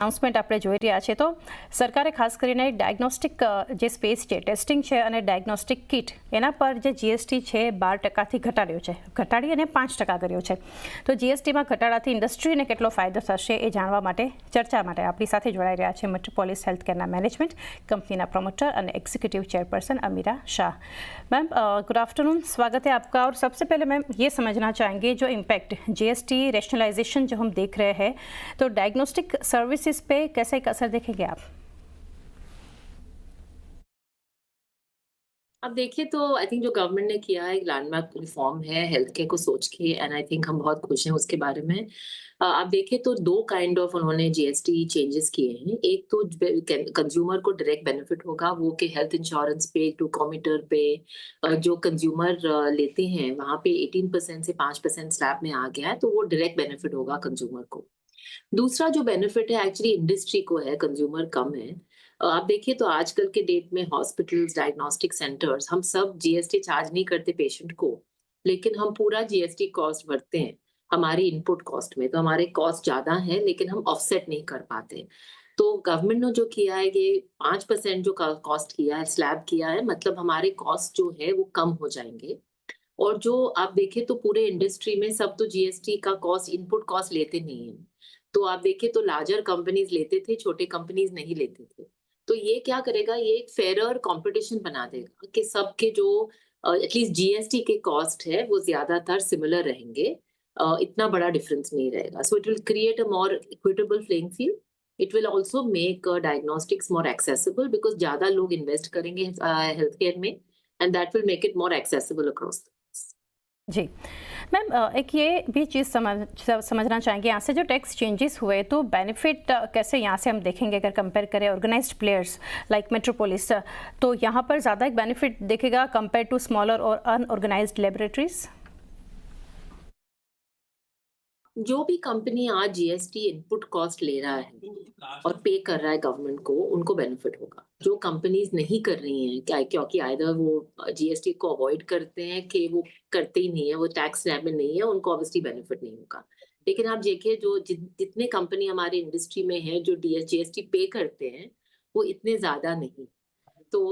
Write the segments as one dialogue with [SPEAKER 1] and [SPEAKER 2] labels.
[SPEAKER 1] Announcement આપણે જોઈ રહ્યા છે તો સરકારે ખાસ કરીને ડાયગ્નોસ્ટિક જે સ્પેસ છે, ટેસ્ટિંગ છે અને ડાયગ્નોસ્ટિક કિટ એના પર જે જીએસટી છે 12%થી ઘટાડ્યો છે, ઘટાડી અને 5% કર્યો છે. તો જીએસટીમાં ઘટાડાથી ઇન્ડસ્ટ્રીને કેટલો ફાયદો થશે એ જાણવા માટે ચર્ચા માટે આપણી સાથે જોડાઈ રહ્યા છે મેટ્રોપોલિસ હેલ્થકેરના મેનેજમેન્ટ कंपनी प्रमोटर और एग्जीक्यूटिव चेयरपर्सन अमीरा शाह. मैम गुड आफ्टरनून, स्वागत है आपका. और सबसे पहले मैम ये समझना चाहेंगे जो इम्पैक्ट जीएसटी रैशनलाइजेशन जो हम देख रहे हैं तो डायग्नोस्टिक सर्विसेज पे कैसा एक असर देखेंगे आप?
[SPEAKER 2] अब देखिए तो आई थिंक जो गवर्नमेंट ने किया है एक लैंडमार्क रिफॉर्म है हेल्थ केयर को सोच के, एंड आई थिंक हम बहुत खुश हैं उसके बारे में. आप देखिए तो दो काइंड ऑफ उन्होंने जीएसटी चेंजेस किए हैं. एक तो कंज्यूमर को डायरेक्ट बेनिफिट होगा वो कि हेल्थ इंश्योरेंस पे, ग्लूकोमीटर पे जो कंज्यूमर लेते हैं वहां पे 18% से 5% स्लैब में आ गया है, तो वो डायरेक्ट बेनिफिट होगा कंज्यूमर को. दूसरा जो बेनिफिट है एक्चुअली इंडस्ट्री को है, कंज्यूमर कम है. आप देखिए तो आजकल के डेट में हॉस्पिटल्स, डायग्नोस्टिक सेंटर्स, हम सब जीएसटी चार्ज नहीं करते पेशेंट को, लेकिन हम पूरा जीएसटी कॉस्ट भरते हैं हमारी इनपुट कॉस्ट में. तो हमारे कॉस्ट ज्यादा है लेकिन हम ऑफसेट नहीं कर पाते. तो गवर्नमेंट ने जो किया है ये 5% जो कॉस्ट किया है, स्लैब किया है, मतलब हमारे कॉस्ट जो है वो कम हो जाएंगे. और जो आप देखें तो पूरे इंडस्ट्री में सब तो जीएसटी का कॉस्ट, इनपुट कॉस्ट लेते नहीं है. तो आप देखिए तो लार्जर कंपनीज लेते थे, छोटे कंपनीज नहीं लेते थे. तो ये क्या करेगा, ये एक फेयर कंपटीशन बना देगा कि सबके जो एटलीस्ट जीएसटी के कॉस्ट है वो ज्यादातर सिमिलर रहेंगे. इतना बड़ा डिफरेंस नहीं रहेगा. So it will create a more equitable playing field. It will also make diagnostics more accessible because ज्यादा लोग इन्वेस्ट करेंगे हेल्थ केयर में, and that will make it more accessible across.
[SPEAKER 1] जी मैम, एक ये भी चीज़ समझना चाहेंगे यहाँ से जो टैक्स चेंजेस हुए तो बेनिफिट कैसे यहाँ से हम देखेंगे अगर कंपेयर करें ऑर्गेनाइज्ड प्लेयर्स लाइक मेट्रोपोलिस, तो यहाँ पर ज़्यादा एक बेनिफिट दिखेगा कंपेयर टू स्मॉलर और अनऑर्गेनाइज्ड लेबोरेटरीज?
[SPEAKER 2] जो भी कंपनी आज जीएसटी इनपुट कॉस्ट ले रहा है और पे कर रहा है गवर्नमेंट को, उनको बेनिफिट होगा. जो कंपनीज नहीं कर रही हैं क्या, क्योंकि आइदर वो जीएसटी को अवॉइड करते हैं कि वो करते ही नहीं है, वो टैक्स स्लैब में नहीं है, उनको ऑब्वियसली बेनिफिट नहीं होगा. लेकिन आप देखिए जो जितने कंपनी हमारी इंडस्ट्री में है जो जीएसटी पे करते हैं वो इतने ज्यादा नहीं. तो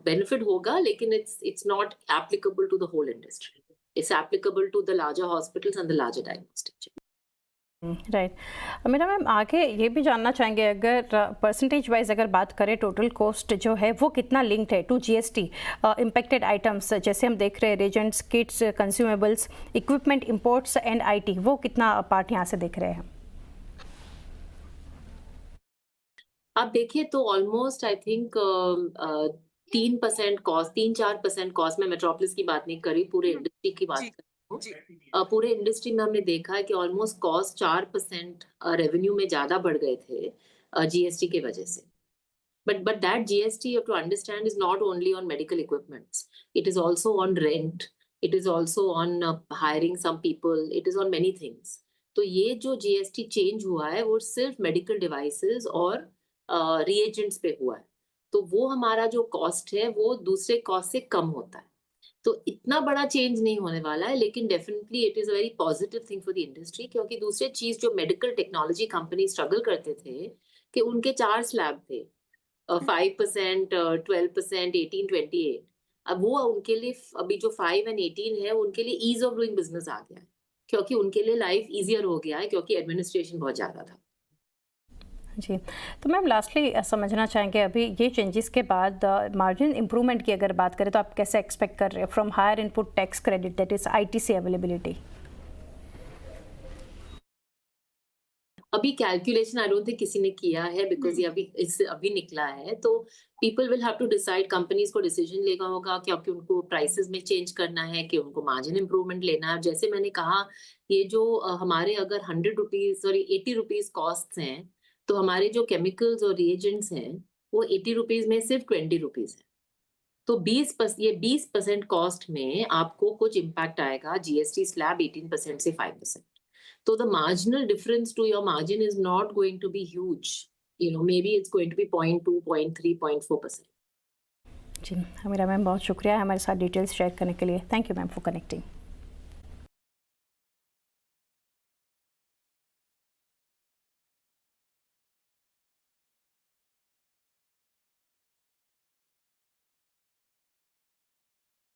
[SPEAKER 2] बेनिफिट होगा लेकिन it's not applicable to the whole industry. It's applicable to the larger hospitals and the larger diagnostic.
[SPEAKER 1] Right. मेरा मैम आगे ये भी जानना चाहेंगे अगर परसेंटेज वाइज अगर बात करें टोटल कॉस्ट जो है वो कितना लिंक्ड है टू जीएसटी इम्पेक्टेड आइटम्स, जैसे हम देख रहे हैं reagents, kits, consumables, equipment, imports and IT, वो कितना पार्ट यहाँ से देख रहे हैं?
[SPEAKER 2] आप देखिए तो almost I think 3% cost, 3-4% cost में मेट्रोपोलिस की बात नहीं करी, पूरे इंडस्ट्री की बात कर. पूरे इंडस्ट्री में हमने देखा है कि ऑलमोस्ट कॉस्ट 4% रेवेन्यू में ज्यादा बढ़ गए थे जीएसटी के वजह से. But that GST you to understand is not only on medical equipments, it is also on rent, it is also on hiring some people, it is on many things. तो ये जो जीएसटी चेंज हुआ है वो सिर्फ medical devices और reagents पे हुआ है. तो वो हमारा जो कॉस्ट है वो दूसरे कॉस्ट से कम होता है. तो इतना बड़ा चेंज नहीं होने वाला है, लेकिन definitely it is a very positive thing for the industry. क्योंकि दूसरी चीज जो मेडिकल टेक्नोलॉजी कंपनी स्ट्रगल करते थे कि उनके 4 स्लैब थे, 5%, 12%, 18, 28. अब वो उनके लिए अभी जो 5 और 18 है उनके लिए ईज ऑफ डूइंग बिजनेस आ गया है, क्योंकि उनके लिए लाइफ ईजियर हो गया है क्योंकि एडमिनिस्ट्रेशन बहुत ज्यादा था.
[SPEAKER 1] जी, तो मैम लास्टली समझना चाहेंगे अभी ये चेंजेस के बाद मार्जिन इंप्रूवमेंट की अगर बात करें तो आप कैसे एक्सपेक्ट कर रहे हैं from higher input tax credit that is ITC availability?
[SPEAKER 2] अभी कैलकुलेशन आई डोंट थिंक किसी ने किया है बिकॉज ये अभी निकला है. तो people will have to decide, companies को डिसीजन लेना होगा क्योंकि उनको प्राइसेस में चेंज करना है कि उनको मार्जिन इंप्रूवमेंट लेना है. जैसे मैंने कहा ये जो हमारे अगर 100 रुपीज सॉरी 80 रुपीज कॉस्ट हैं, तो हमारे जो केमिकल्स और रिएजेंट्स हैं वो 80 रुपीज में सिर्फ 20 रुपीज है. तो 20% कॉस्ट में आपको कुछ इम्पैक्ट आएगा. जीएसटी स्लैब 18% से 5%. तो the marginal difference to your margin is not going to be huge. Maybe it's going to be 0.2, 0.3, 0.4%.
[SPEAKER 1] जी, मेरा मैम बहुत शुक्रिया हमारे साथ डिटेल्स शेयर करने के लिए. Thank you ma'am for connecting.